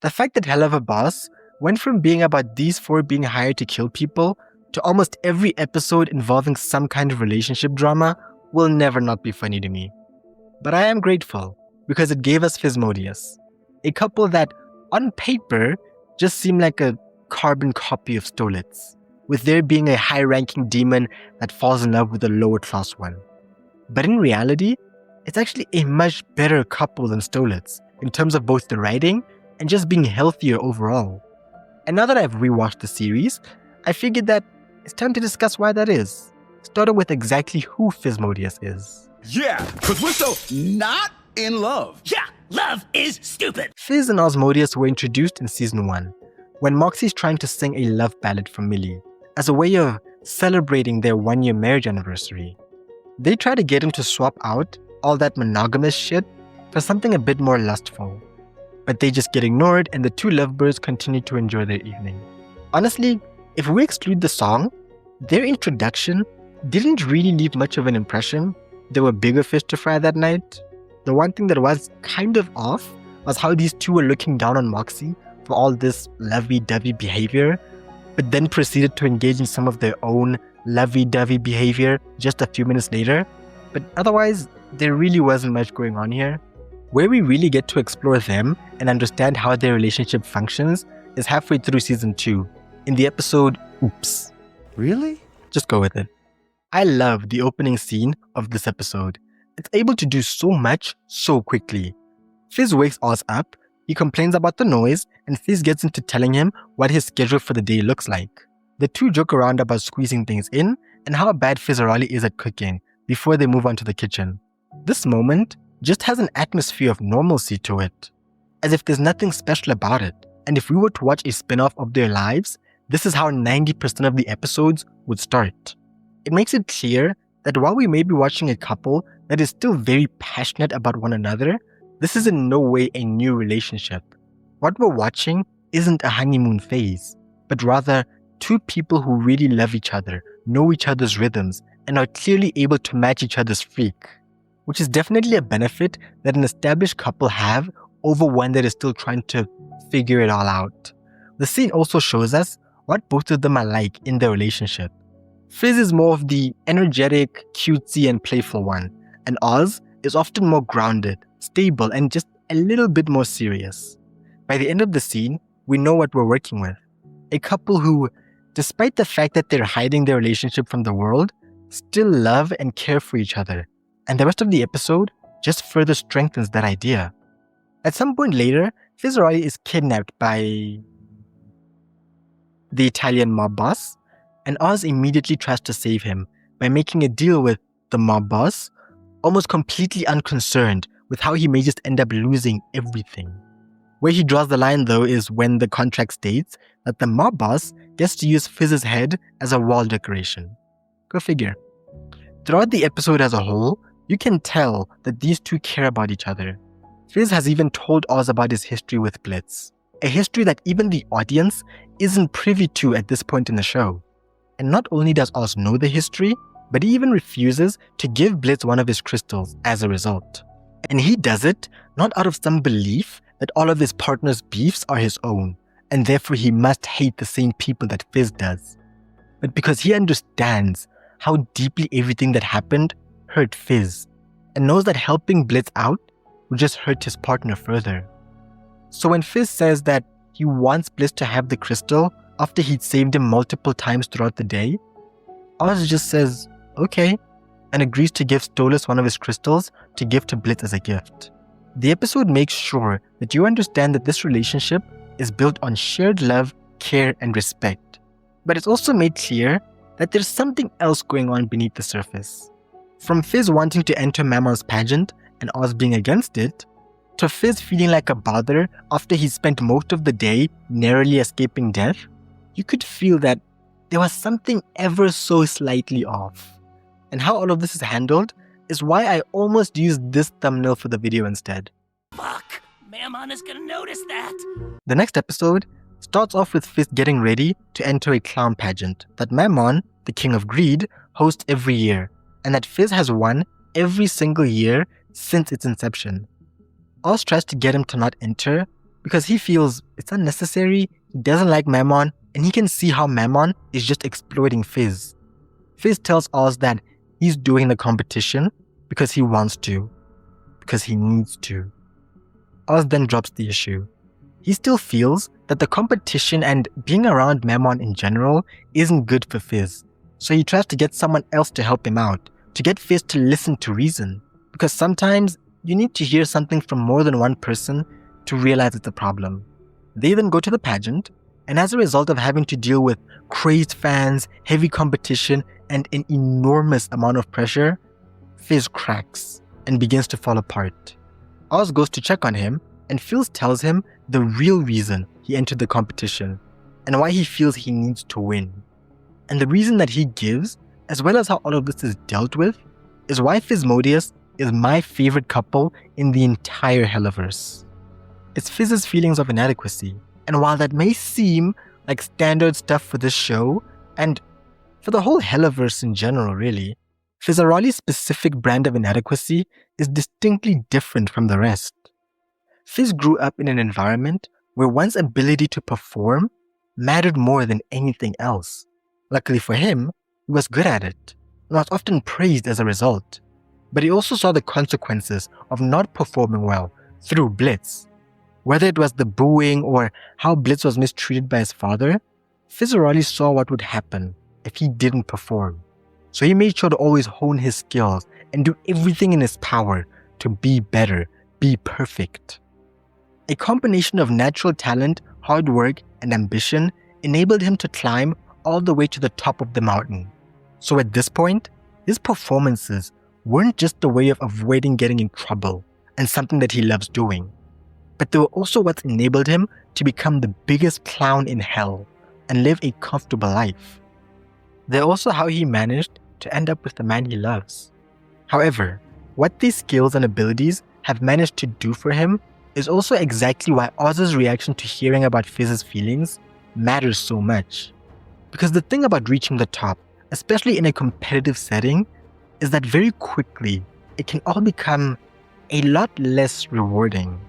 The fact that Helluva Boss went from being about these four being hired to kill people to almost every episode involving some kind of relationship drama will never not be funny to me. But I am grateful because it gave us Fizzmodeus, a couple that, on paper, just seemed like a carbon copy of Stolitz, with there being a high-ranking demon that falls in love with a lower-class one. But in reality, it's actually a much better couple than Stolitz in terms of both the writing and just being healthier overall. And now that I've rewatched the series, I figured that it's time to discuss why that is. Starting with exactly who Fizzmodeus is. Yeah, because we're so not in love. Yeah, love is stupid. Fizz and Osmodeus were introduced in Season 1, when Moxie's trying to sing a love ballad for Millie, as a way of celebrating their 1-year marriage anniversary. They try to get him to swap out all that monogamous shit for something a bit more lustful. But they just get ignored and the two lovebirds continue to enjoy their evening. Honestly, if we exclude the song, their introduction didn't really leave much of an impression. There were bigger fish to fry that night. The one thing that was kind of off was how these two were looking down on Moxie for all this lovey-dovey behavior, but then proceeded to engage in some of their own lovey-dovey behavior just a few minutes later. But otherwise, there really wasn't much going on here. Where we really get to explore them and understand how their relationship functions is halfway through Season 2, in the episode Oops. Really? Just go with it. I love the opening scene of this episode. It's able to do so much so quickly. Fizz wakes Oz up, he complains about the noise, and Fizz gets into telling him what his schedule for the day looks like. The two joke around about squeezing things in and how bad Fizzarali is at cooking before they move on to the kitchen. This moment just has an atmosphere of normalcy to it, as if there's nothing special about it. And if we were to watch a spin-off of their lives, this is how 90% of the episodes would start. It makes it clear that while we may be watching a couple that is still very passionate about one another, this is in no way a new relationship. What we're watching isn't a honeymoon phase, but rather two people who really love each other, know each other's rhythms, and are clearly able to match each other's freak, which is definitely a benefit that an established couple have over one that is still trying to figure it all out. The scene also shows us what both of them are like in their relationship. Fizz is more of the energetic, cutesy, and playful one, and Oz is often more grounded, stable, and just a little bit more serious. By the end of the scene, we know what we're working with. A couple who, despite the fact that they're hiding their relationship from the world, still love and care for each other. And the rest of the episode just further strengthens that idea. At some point later, Fizzaroli is kidnapped by the Italian mob boss, and Oz immediately tries to save him by making a deal with the mob boss, almost completely unconcerned with how he may just end up losing everything. Where he draws the line though is when the contract states that the mob boss gets to use Fizz's head as a wall decoration. Go figure. Throughout the episode as a whole, you can tell that these two care about each other. Fizz has even told Oz about his history with Blitz, a history that even the audience isn't privy to at this point in the show. And not only does Oz know the history, but he even refuses to give Blitz one of his crystals as a result. And he does it not out of some belief that all of his partner's beefs are his own, and therefore he must hate the same people that Fizz does, but because he understands how deeply everything that happened hurt Fizz, and knows that helping Blitz out would just hurt his partner further. So when Fizz says that he wants Blitz to have the crystal after he'd saved him multiple times throughout the day, Oz just says, okay, and agrees to give Stolas one of his crystals to give to Blitz as a gift. The episode makes sure that you understand that this relationship is built on shared love, care, and respect. But it's also made clear that there's something else going on beneath the surface. From Fizz wanting to enter Mammal's pageant and Oz being against it, to Fizz feeling like a bother after he spent most of the day narrowly escaping death, you could feel that there was something ever so slightly off. And how all of this is handled is why I almost used this thumbnail for the video instead. Fuck! Mammon is gonna notice that! The next episode starts off with Fizz getting ready to enter a clown pageant that Mammon, the king of greed, hosts every year, and that Fizz has won every single year since its inception. Oz tries to get him to not enter, because he feels it's unnecessary, he doesn't like Mammon, and he can see how Mammon is just exploiting Fizz. Fizz tells Oz that he's doing the competition because he wants to, because he needs to. Oz then drops the issue. He still feels that the competition and being around Mammon in general isn't good for Fizz, so he tries to get someone else to help him out, to get Fizz to listen to reason, because sometimes you need to hear something from more than one person to realize it's a problem. They then go to the pageant, and as a result of having to deal with crazed fans, heavy competition, and an enormous amount of pressure, Fizz cracks and begins to fall apart. Oz goes to check on him, and Fizz tells him the real reason he entered the competition and why he feels he needs to win. And the reason that he gives, as well as how all of this is dealt with, is why Fizzmodeus is my favorite couple in the entire Helluverse. It's Fizz's feelings of inadequacy, and while that may seem like standard stuff for this show, and for the whole Helluverse in general really, Fizzaroli's specific brand of inadequacy is distinctly different from the rest. Fizz grew up in an environment where one's ability to perform mattered more than anything else. Luckily for him, he was good at it, and was often praised as a result. But he also saw the consequences of not performing well through Blitz. Whether it was the booing or how Blitz was mistreated by his father, Fizzaroli saw what would happen if he didn't perform. So he made sure to always hone his skills and do everything in his power to be better, be perfect. A combination of natural talent, hard work, and ambition enabled him to climb all the way to the top of the mountain. So at this point, his performances weren't just a way of avoiding getting in trouble and something that he loves doing, but they were also what enabled him to become the biggest clown in hell and live a comfortable life. They're also how he managed to end up with the man he loves. However, what these skills and abilities have managed to do for him is also exactly why Oz's reaction to hearing about Fizz's feelings matters so much. Because the thing about reaching the top, especially in a competitive setting, is that very quickly it can all become a lot less rewarding.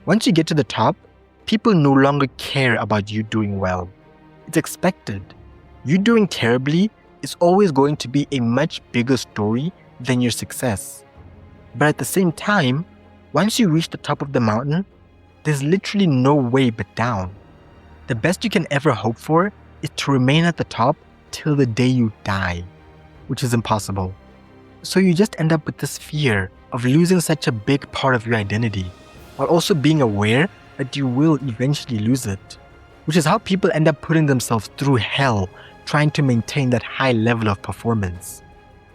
Once you get to the top, people no longer care about you doing well. It's expected. You doing terribly is always going to be a much bigger story than your success. But at the same time, once you reach the top of the mountain, there's literally no way but down. The best you can ever hope for is to remain at the top till the day you die, which is impossible. So you just end up with this fear of losing such a big part of your identity, while also being aware that you will eventually lose it, which is how people end up putting themselves through hell trying to maintain that high level of performance.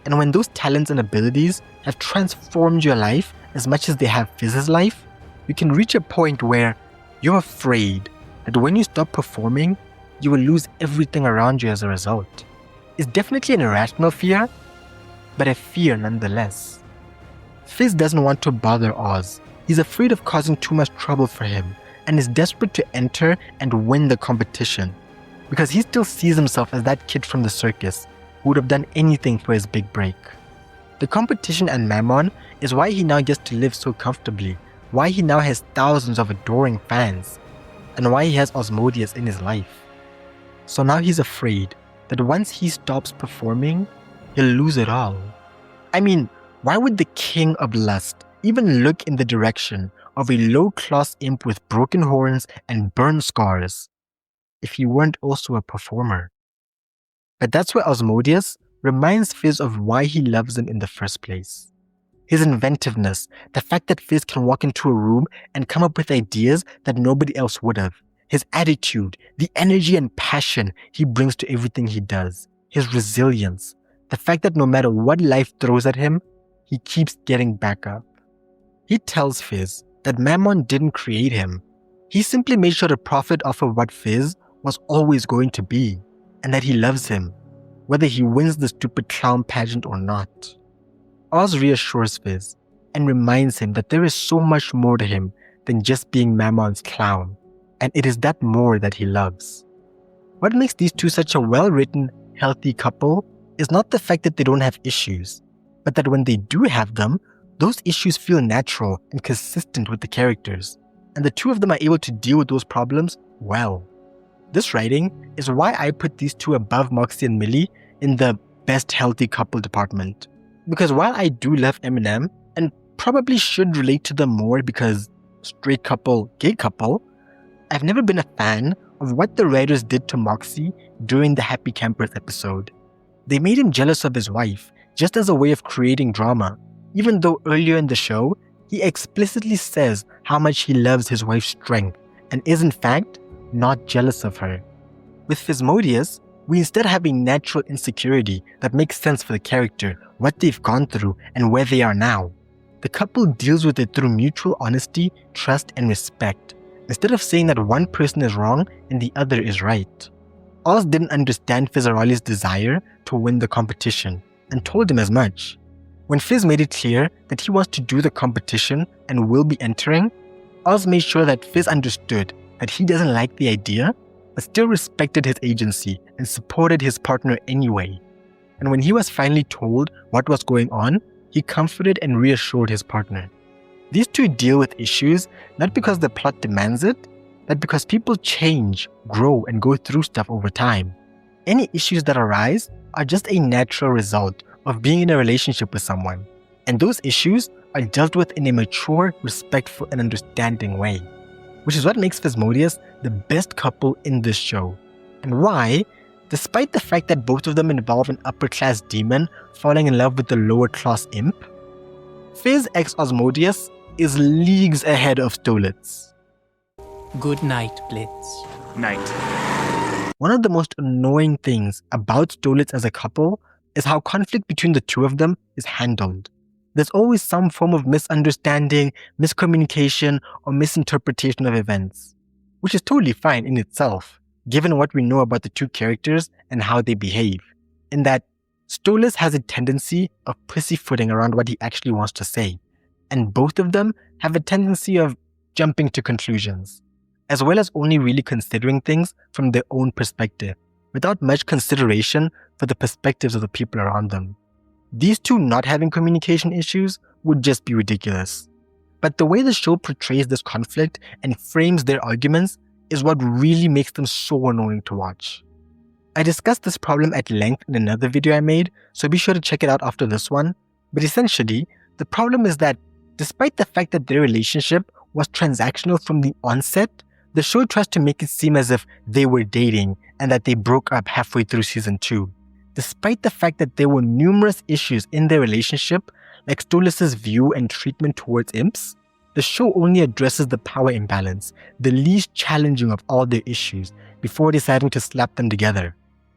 And when those talents and abilities have transformed your life as much as they have Fizz's life, you can reach a point where you're afraid that when you stop performing, you will lose everything around you as a result. It's definitely an irrational fear, but a fear nonetheless. Fizz doesn't want to bother Oz. He's afraid of causing too much trouble for him and is desperate to enter and win the competition because he still sees himself as that kid from the circus who would have done anything for his big break. The competition and Mammon is why he now gets to live so comfortably, why he now has thousands of adoring fans, and why he has Fizzmodeus in his life. So now he's afraid that once he stops performing, he'll lose it all. I mean, why would the king of lust even look in the direction of a low-class imp with broken horns and burn scars if he weren't also a performer? But that's where Fizzmodeus reminds Fizz of why he loves him in the first place. His inventiveness, the fact that Fizz can walk into a room and come up with ideas that nobody else would have, his attitude, the energy and passion he brings to everything he does, his resilience, the fact that no matter what life throws at him, he keeps getting back up. He tells Fizz that Mammon didn't create him. He simply made sure to profit off of what Fizz was always going to be, and that he loves him, whether he wins the stupid clown pageant or not. Oz reassures Fizz and reminds him that there is so much more to him than just being Mammon's clown, and it is that more that he loves. What makes these two such a well-written, healthy couple is not the fact that they don't have issues, but that when they do have them, those issues feel natural and consistent with the characters. and the two of them are able to deal with those problems well. This writing is why I put these two above Moxie and Millie in the best healthy couple department. Because while I do love Eminem and probably should relate to them more because straight couple, gay couple, I've never been a fan of what the writers did to Moxie during the Happy Campers episode. They made him jealous of his wife just as a way of creating drama, even though earlier in the show, he explicitly says how much he loves his wife's strength and is in fact not jealous of her. With Fizzmodeus, we instead have a natural insecurity that makes sense for the character, what they've gone through, and where they are now. The couple deals with it through mutual honesty, trust, and respect, instead of saying that one person is wrong and the other is right. Oz didn't understand Fizzaroli's desire to win the competition, and told him as much. When Fizz made it clear that he wants to do the competition and will be entering, Oz made sure that Fizz understood that he doesn't like the idea, but still respected his agency and supported his partner anyway. And when he was finally told what was going on, he comforted and reassured his partner. These two deal with issues not because the plot demands it, but because people change, grow, and go through stuff over time. Any issues that arise are just a natural result of being in a relationship with someone, and those issues are dealt with in a mature, respectful, and understanding way. Which is what makes Fizzmodeus the best couple in this show, and why, despite the fact that both of them involve an upper-class demon falling in love with the lower-class imp, Fizz x Osmodeus is leagues ahead of Stolitz. Good night, Blitz. Night. One of the most annoying things about Stolitz as a couple is how conflict between the two of them is handled. There's always some form of misunderstanding, miscommunication, or misinterpretation of events, which is totally fine in itself, given what we know about the two characters and how they behave, in that Stolitz has a tendency of pussyfooting around what he actually wants to say, and both of them have a tendency of jumping to conclusions, as well as only really considering things from their own perspective, without much consideration for the perspectives of the people around them. These two not having communication issues would just be ridiculous. But the way the show portrays this conflict and frames their arguments is what really makes them so annoying to watch. I discussed this problem at length in another video I made, so be sure to check it out after this one. But essentially, the problem is that despite the fact that their relationship was transactional from the onset, the show tries to make it seem as if they were dating and that they broke up halfway through season 2. Despite the fact that there were numerous issues in their relationship, like Stolitz's view and treatment towards imps, the show only addresses the power imbalance, the least challenging of all their issues, before deciding to slap them together.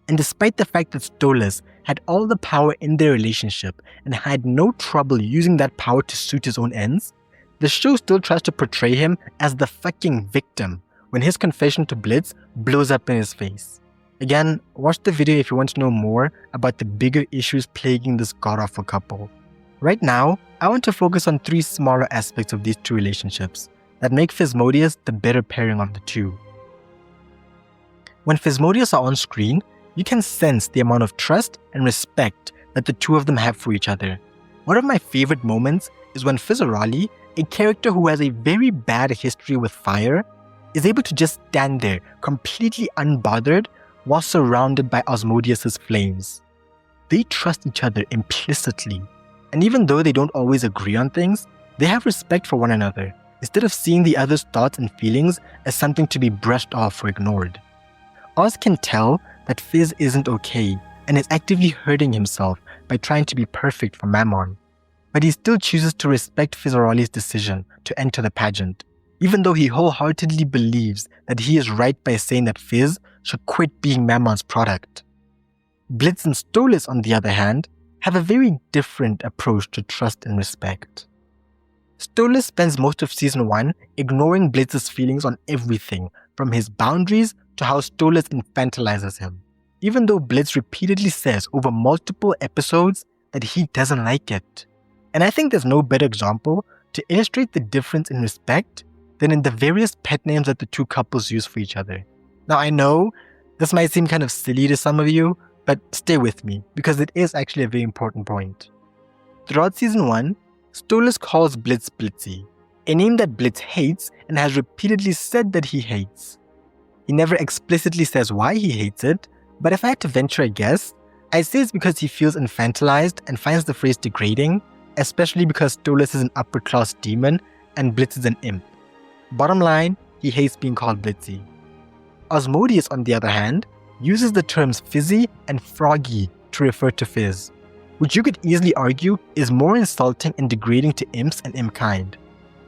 And despite the fact that Stolitz had all the power in their relationship and had no trouble using that power to suit his own ends, the show still tries to portray him as the fucking victim when his confession to Blitz blows up in his face. Again, watch the video if you want to know more about the bigger issues plaguing this god-awful couple. Right now, I want to focus on 3 smaller aspects of these two relationships that make Fizzmodeus the better pairing of the two. When Fizzmodeus are on screen, you can sense the amount of trust and respect that the two of them have for each other. One of my favorite moments is when Fizzaroli, a character who has a very bad history with fire, is able to just stand there completely unbothered while surrounded by Osmodeus' flames. They trust each other implicitly, and even though they don't always agree on things, they have respect for one another, instead of seeing the other's thoughts and feelings as something to be brushed off or ignored. Oz can tell that Fizz isn't okay and is actively hurting himself by trying to be perfect for Mammon, but he still chooses to respect Fizzaroli's decision to enter the pageant, even though he wholeheartedly believes that he is right by saying that Fizz should quit being Mammon's product. Blitz and Stolitz, on the other hand, have a very different approach to trust and respect. Stolitz spends most of season 1 ignoring Blitz's feelings on everything, from his boundaries to how Stolitz infantilizes him, even though Blitz repeatedly says over multiple episodes that he doesn't like it. And I think there's no better example to illustrate the difference in respect than in the various pet names that the two couples use for each other. Now I know this might seem kind of silly to some of you, but stay with me because it is actually a very important point. Throughout season 1, Stolitz calls Blitz Blitzy, a name that Blitz hates and has repeatedly said that he hates. He never explicitly says why he hates it, but if I had to venture a guess, I'd say it's because he feels infantilized and finds the phrase degrading, especially because Stolas is an upper-class demon and Blitz is an imp. Bottom line, he hates being called Blitzy. Fizzmodeus, on the other hand, uses the terms fizzy and froggy to refer to Fizz, which you could easily argue is more insulting and degrading to imps and imp kind.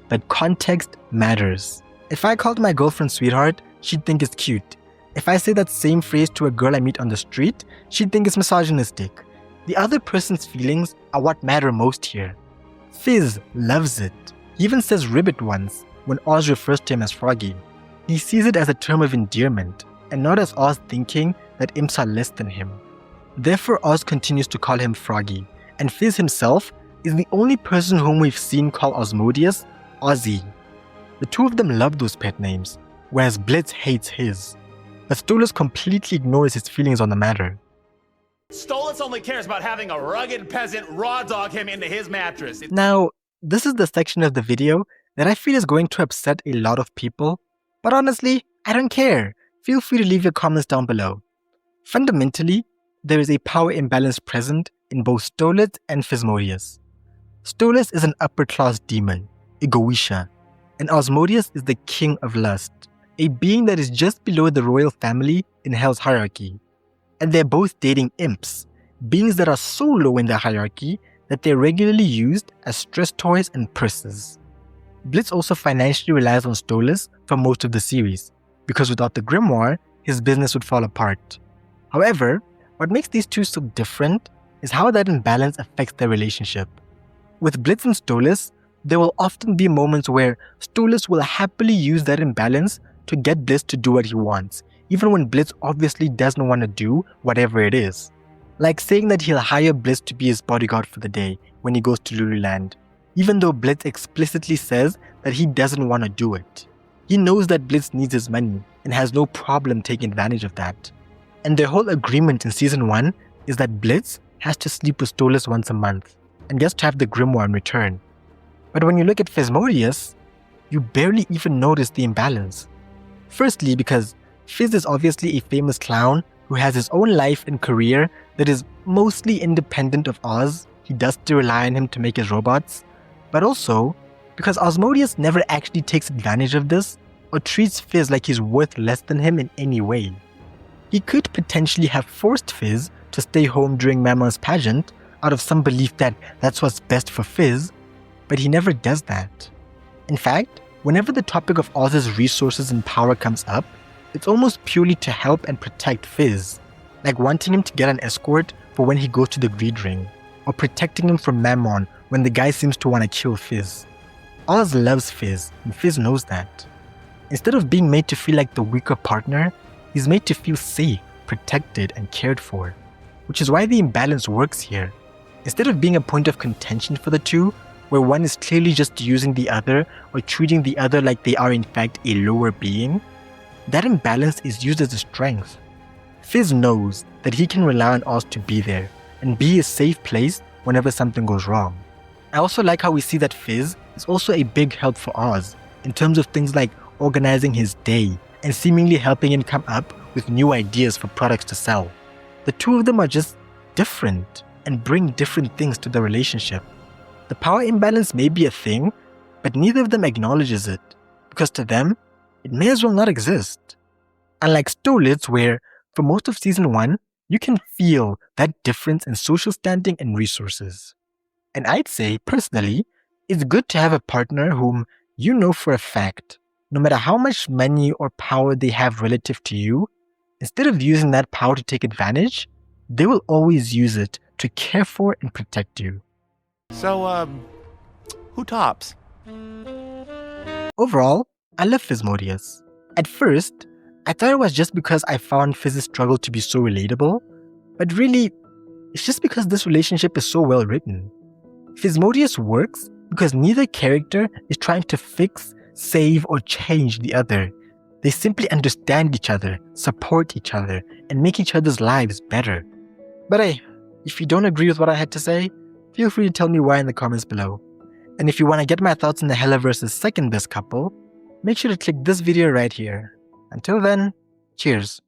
But context matters. If I called my girlfriend sweetheart, she'd think it's cute. If I say that same phrase to a girl I meet on the street, she'd think it's misogynistic. The other person's feelings are what matter most here. Fizz loves it. He even says ribbit once, when Oz refers to him as Froggy. He sees it as a term of endearment, and not as Oz thinking that imps are less than him. Therefore, Oz continues to call him Froggy, and Fizz himself is the only person whom we've seen call Fizzmodeus Ozzy. The two of them love those pet names, whereas Blitz hates his. But Stolas completely ignores his feelings on the matter. Stolas only cares about having a rugged peasant raw dog him into his mattress. Now, this is the section of the video that I feel is going to upset a lot of people, but honestly, I don't care. Feel free to leave your comments down below. Fundamentally, there is a power imbalance present in both Stolas and Fizzmodeus. Stolas is an upper-class demon, a Goetia, and Fizzmodeus is the king of lust, a being that is just below the royal family in Hell's hierarchy. And they're both dating imps, beings that are so low in their hierarchy that they're regularly used as stress toys and purses. Blitz also financially relies on Stolas for most of the series, because without the grimoire, his business would fall apart. However, what makes these two so different is how that imbalance affects their relationship. With Blitz and Stolas, there will often be moments where Stolas will happily use that imbalance to get Blitz to do what he wants, even when Blitz obviously doesn't want to do whatever it is. Like saying that he'll hire Blitz to be his bodyguard for the day when he goes to Lululand, even though Blitz explicitly says that he doesn't want to do it. He knows that Blitz needs his money and has no problem taking advantage of that. And their whole agreement in Season 1 is that Blitz has to sleep with Stolas once a month and gets to have the grimoire in return. But when you look at Fizzmodeus, you barely even notice the imbalance. Firstly, because Fizz is obviously a famous clown who has his own life and career that is mostly independent of Oz. He does still rely on him to make his robots. But also, because Fizzmodeus never actually takes advantage of this or treats Fizz like he's worth less than him in any way. He could potentially have forced Fizz to stay home during Mama's pageant out of some belief that that's what's best for Fizz, but he never does that. In fact, whenever the topic of Oz's resources and power comes up, it's almost purely to help and protect Fizz, like wanting him to get an escort for when he goes to the Greed Ring, or protecting him from Mammon when the guy seems to want to kill Fizz. Oz loves Fizz, and Fizz knows that. Instead of being made to feel like the weaker partner, he's made to feel safe, protected, and cared for, which is why the imbalance works here. Instead of being a point of contention for the two, where one is clearly just using the other or treating the other like they are in fact a lower being, that imbalance is used as a strength. Fizz knows that he can rely on Oz to be there and be a safe place whenever something goes wrong. I also like how we see that Fizz is also a big help for Oz in terms of things like organizing his day and seemingly helping him come up with new ideas for products to sell. The two of them are just different and bring different things to the relationship. The power imbalance may be a thing, but neither of them acknowledges it, because to them, it may as well not exist. Unlike Stolas, where for most of Season 1, you can feel that difference in social standing and resources. And I'd say, personally, it's good to have a partner whom you know for a fact, no matter how much money or power they have relative to you, instead of using that power to take advantage, they will always use it to care for and protect you. So, who tops? Overall, I love Fizzmodeus. At first, I thought it was just because I found Fizz's struggle to be so relatable, but really, it's just because this relationship is so well written. Fizzmodeus works because neither character is trying to fix, save, or change the other. They simply understand each other, support each other, and make each other's lives better. But hey, if you don't agree with what I had to say, feel free to tell me why in the comments below. And if you want to get my thoughts on the Helluva's second best couple, make sure to click this video right here. Until then, cheers.